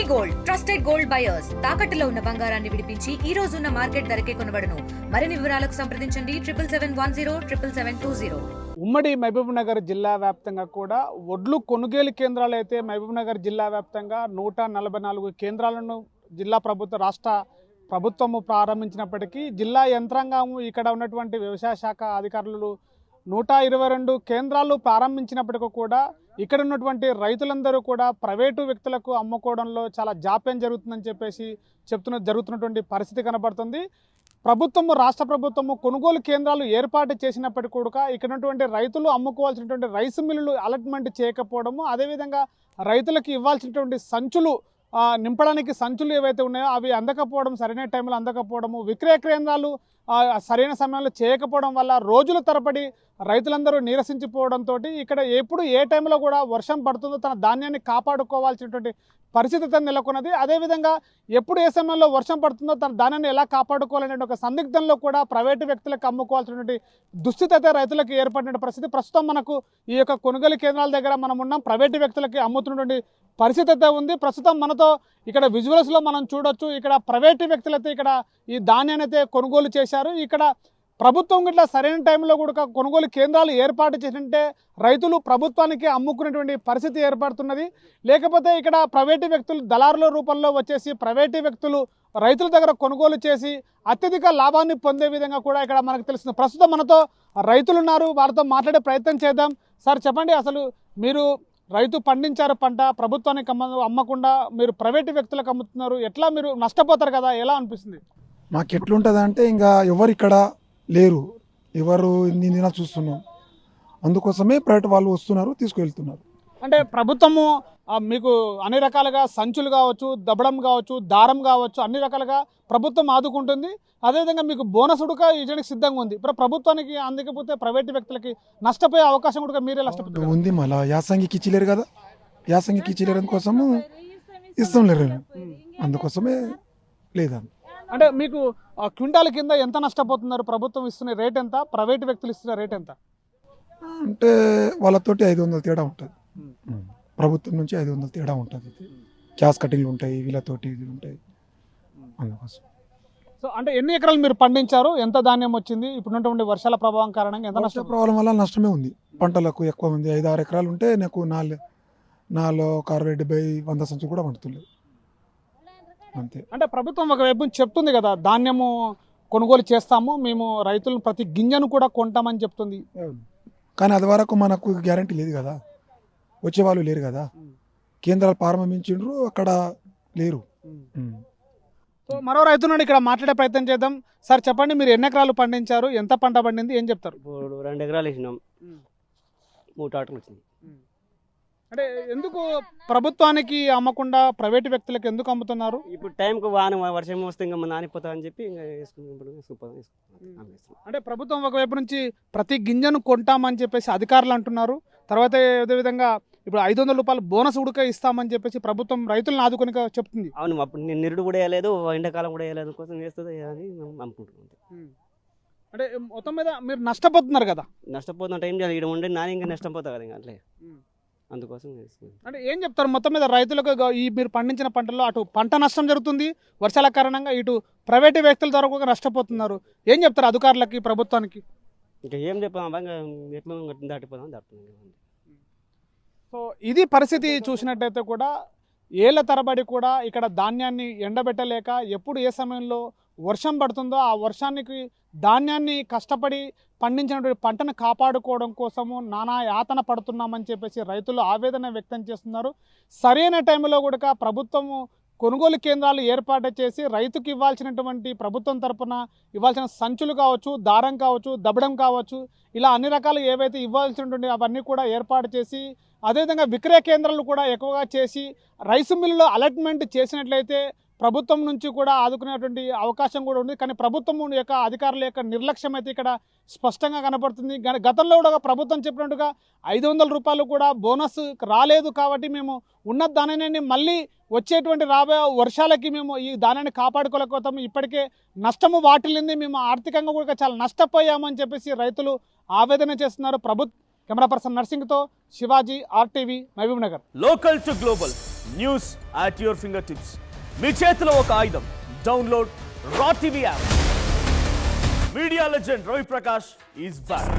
Gold trusted gold buyers తాకట్టులో ఉన్న బంగారాన్ని విడిపించి ఈ రోజు ఉన్న మార్కెట్ ధరకే కొనబడును. మరిన్ని వివరాలకు సంప్రదించండి 7771077720. ఉమ్మడి మహబూబ్ నగర్ జిల్లా వ్యాప్తంగా కూడా ఒడ్లు కొనుగోలు కేంద్రాలు అయితే మహబూబ్ నగర్ జిల్లా వ్యాప్తంగా 144 కేంద్రాలను జిల్లా రాష్ట్ర ప్రభుత్వము ప్రారంభించినప్పటికీ జిల్లా యంత్రాంగం ఇక్కడ ఉన్నటువంటి వ్యవసాయ శాఖ అధికారులు 122 కేంద్రాలు ప్రారంభించినప్పటికీ కూడా ఇక్కడ ఉన్నటువంటి రైతులందరూ కూడా ప్రైవేటు వ్యక్తులకు అమ్ముకోవడంలో చాలా జాప్యం జరుగుతుందని చెప్పేసి జరుగుతున్నటువంటి పరిస్థితి కనబడుతుంది. రాష్ట్ర ప్రభుత్వము కొనుగోలు కేంద్రాలు ఏర్పాటు చేసినప్పటికీ కూడా ఇక్కడ ఉన్నటువంటి రైతులు అమ్ముకోవాల్సినటువంటి రైస్ మిల్లులు అలాట్మెంట్ చేయకపోవడము, అదేవిధంగా రైతులకు ఇవ్వాల్సినటువంటి సంచులు నింపడానికి సంచులు ఏవైతే ఉన్నాయో అవి అందకపోవడం, సరైన టైంలో అందకపోవడము, విక్రయ కేంద్రాలు సరైన సమయంలో చేయకపోవడం వల్ల రోజుల తరబడి రైతులందరూ నీరసించిపోవడంతో ఇక్కడ ఎప్పుడు ఏ టైంలో కూడా వర్షం పడుతుందో తన ధాన్యాన్ని కాపాడుకోవాల్సినటువంటి పరిస్థితి నెలకొన్నది. అదేవిధంగా ఎప్పుడు ఏ సమయంలో వర్షం పడుతుందో తన ధాన్యాన్ని ఎలా కాపాడుకోవాలనే ఒక సందిగ్ధంలో కూడా ప్రైవేటు వ్యక్తులకు అమ్ముకోవాల్సినటువంటి దుస్థితి అయితే రైతులకు ఏర్పడిన పరిస్థితి. ప్రస్తుతం మనకు ఈ యొక్క కొనుగోలు కేంద్రాల దగ్గర మనం ఉన్నాం. ప్రైవేటు వ్యక్తులకి అమ్ముతున్నటువంటి పరిస్థితి అయితే ఉంది. ప్రస్తుతం మనతో ఇక్కడ విజువల్స్లో మనం చూడొచ్చు. ఇక్కడ ప్రైవేటు వ్యక్తులైతే ఇక్కడ ఈ ధాన్యాన్ని అయితే కొనుగోలు చేశారు. ఇక్కడ ప్రభుత్వం ఇట్లా సరైన టైంలో కూడా కొనుగోలు కేంద్రాలు ఏర్పాటు చేసింటే రైతులు ప్రభుత్వానికి అమ్ముకునేటువంటి పరిస్థితి ఏర్పడుతున్నది. లేకపోతే ఇక్కడ ప్రైవేటు వ్యక్తులు దళారుల రూపంలో వచ్చేసి ప్రైవేటు వ్యక్తులు రైతుల దగ్గర కొనుగోలు చేసి అత్యధిక లాభాన్ని పొందే విధంగా కూడా ఇక్కడ మనకు తెలుస్తుంది. ప్రస్తుతం మనతో రైతులు ఉన్నారు, వారితో మాట్లాడే ప్రయత్నం చేద్దాం. సార్ చెప్పండి, అసలు మీరు రైతు పండించారు పంట, ప్రభుత్వానికి అమ్మకుండా మీరు ప్రైవేటు వ్యక్తులకు అమ్ముతున్నారు, ఎట్లా మీరు నష్టపోతారు కదా, ఎలా అనిపిస్తుంది? మాకు ఎట్లుంటుంది అంటే ఇంకా ఎవరు ఇక్కడ లేరు, ఎవరు నిన్న చూస్తున్నాం, అందుకోసమే ప్రైవేట్ వాళ్ళు వస్తున్నారు, తీసుకువెళ్తున్నారు. అంటే ప్రభుత్వము మీకు అన్ని రకాలుగా సంచులు కావచ్చు, దబ్బడం కావచ్చు, దారం కావచ్చు, అన్ని రకాలుగా ప్రభుత్వం ఆదుకుంటుంది. అదేవిధంగా మీకు బోనస్ కూడా ఇవ్వడానికి సిద్ధంగా ఉంది. ఇప్పుడు ప్రభుత్వానికి అందకపోతే ప్రైవేటు వ్యక్తులకి నష్టపోయే అవకాశం కూడా మీరే నష్టపోతుంది ఉంది. మళ్ళీ యాసంగికి ఇచ్చిలేరు కదా, యాసంగికి ఇచ్చిలేరు అందుకోసము ఇస్తాం లేరు, అందుకోసమే లేదా. అంటే మీకు క్వింటాల్ కింద ఎంత నష్టపోతున్నారు? ప్రభుత్వం ఇస్తున్న రేట్ ఎంత, ప్రైవేటు వ్యక్తులు ఇస్తున్న రేట్ ఎంత? అంటే వాళ్ళతోటి 500 తేడా ఉంటుంది, ప్రభుత్వం నుంచి 500 తేడా ఉంటుంది. క్యాష్ కటింగ్లు ఉంటాయి, వీళ్ళతోటి ఇది ఉంటాయి, అందుకోసం. సో అంటే ఎన్ని ఎకరాలు మీరు పండించారు, ఎంత ధాన్యం వచ్చింది? ఇప్పుడున్నటువంటి వర్షాల ప్రభావం కారణంగా ఎంత నష్టం? ప్రభావం వల్ల నష్టమే ఉంది. పంటలకు ఎక్కువ ఉంది. 5-6 ఎకరాలు ఉంటే నాకు 60-70-100 సంచులు కూడా పండుతుంది అంతే. అంటే ప్రభుత్వం ఒకవైపు చెప్తుంది కదా, ధాన్యము కొనుగోలు చేస్తాము మేము, రైతులను ప్రతి గింజను కూడా కొంటామని చెప్తుంది. కానీ అది వరకు మనకు గ్యారంటీ లేదు కదా, వచ్చేవాళ్ళు లేరు కదా. కేంద్రాలు ప్రారంభించిండ్రు, అక్కడ లేరు. సో మరో రైతులను ఇక్కడ మాట్లాడే ప్రయత్నం చేద్దాం. సార్ చెప్పండి, మీరు ఎన్ని ఎకరాలు పండించారు, ఎంత పంట పండింది, ఏం చెప్తారు? ఇప్పుడు 2 ఎకరాలు వేసినాం, 3 టాటలు వచ్చింది. అంటే ఎందుకు ప్రభుత్వానికి అమ్మకుండా ప్రైవేటు వ్యక్తులకు ఎందుకు అమ్ముతున్నారు? ఇప్పుడు టైంకి వర్షం వస్తే ఇంకా నానిపోతా అని చెప్పి ఇంకా వేసుకున్నాం. అంటే ప్రభుత్వం ఒకవైపు నుంచి ప్రతి గింజను కొంటామని చెప్పేసి అధికారులు అంటున్నారు. తర్వాత అదేవిధంగా ఇప్పుడు 500 రూపాయలు బోనస్ ఉడక ఇస్తామని చెప్పేసి ప్రభుత్వం రైతులను ఆదుకొని చెప్తుంది. అవును, అప్పుడు నేను నిరుడు కూడా వేయలేదు, ఎండాకాలం కూడా వేయలేదు, కోసం వేస్తుంది అని అనుకుంటున్నాను. అంటే మొత్తం మీద మీరు నష్టపోతున్నారు కదా. నష్టపోతున్న టైం ఇక్కడ ఉండే నాని ఇంకా నష్టపోతా కదా ఇంకా అట్లే, అందుకోసం. అంటే ఏం చెప్తారు మొత్తం మీద రైతులకు? ఈ మీరు పండించిన పంటల్లో అటు పంట నష్టం జరుగుతుంది వర్షాల కారణంగా, ఇటు ప్రైవేటు వ్యక్తుల ద్వారా కూడా నష్టపోతున్నారు. ఏం చెప్తారు అధికారులకి, ప్రభుత్వానికి? ఇంకా ఏం చెప్పాం, ఎట్లా దాటిపోదాం. సో ఇది పరిస్థితి. చూసినట్టయితే కూడా ఏళ్ల తరబడి కూడా ఇక్కడ ధాన్యాన్ని ఎండబెట్టలేక ఎప్పుడు ఏ సమయంలో వర్షం పడుతుందో ఆ వర్షానికి ధాన్యాన్ని కష్టపడి పండించినటువంటి పంటను కాపాడుకోవడం కోసము నానా యాతన పడుతున్నామని చెప్పేసి రైతులు ఆవేదన వ్యక్తం చేస్తున్నారు. సరైన టైంలో కూడా ప్రభుత్వము కొనుగోలు కేంద్రాలు ఏర్పాటు చేసి రైతుకి ఇవ్వాల్సినటువంటి ప్రభుత్వం తరపున ఇవ్వాల్సిన సంచులు కావచ్చు, దారం కావచ్చు, దబ్బడం కావచ్చు, ఇలా అన్ని రకాలు ఏవైతే ఇవ్వాల్సినటువంటి అవన్నీ కూడా ఏర్పాటు చేసి, అదేవిధంగా విక్రయ కేంద్రాలు కూడా ఎక్కువగా చేసి రైస్ మిల్లులో అలాట్మెంట్ చేసినట్లయితే ప్రభుత్వం నుంచి కూడా ఆదుకునేటువంటి అవకాశం కూడా ఉంది. కానీ ప్రభుత్వం యొక్క అధికారుల యొక్క నిర్లక్ష్యం అయితే ఇక్కడ స్పష్టంగా కనపడుతుంది. గతంలో కూడా ప్రభుత్వం చెప్పినట్టుగా 500 రూపాయలు కూడా బోనస్ రాలేదు కాబట్టి మేము ఉన్న ధాన్యాన్ని మళ్ళీ వచ్చేటువంటి రాబోయే వర్షాలకి మేము ఈ ధాన్యాన్ని కాపాడుకోలేకపోతాము, ఇప్పటికే నష్టము వాటిల్లింది, మేము ఆర్థికంగా కూడా చాలా నష్టపోయామని చెప్పేసి రైతులు ఆవేదన చేస్తున్నారు. కెమెరా పర్సన్ నర్సింగ్తో Shivaji, RTV, Mahabubnagar. Local to global, news at your finger tips. మీ చేతిలో ఒక ఆయుధం. Download raw TV app. Media legend Ravi Prakash is back.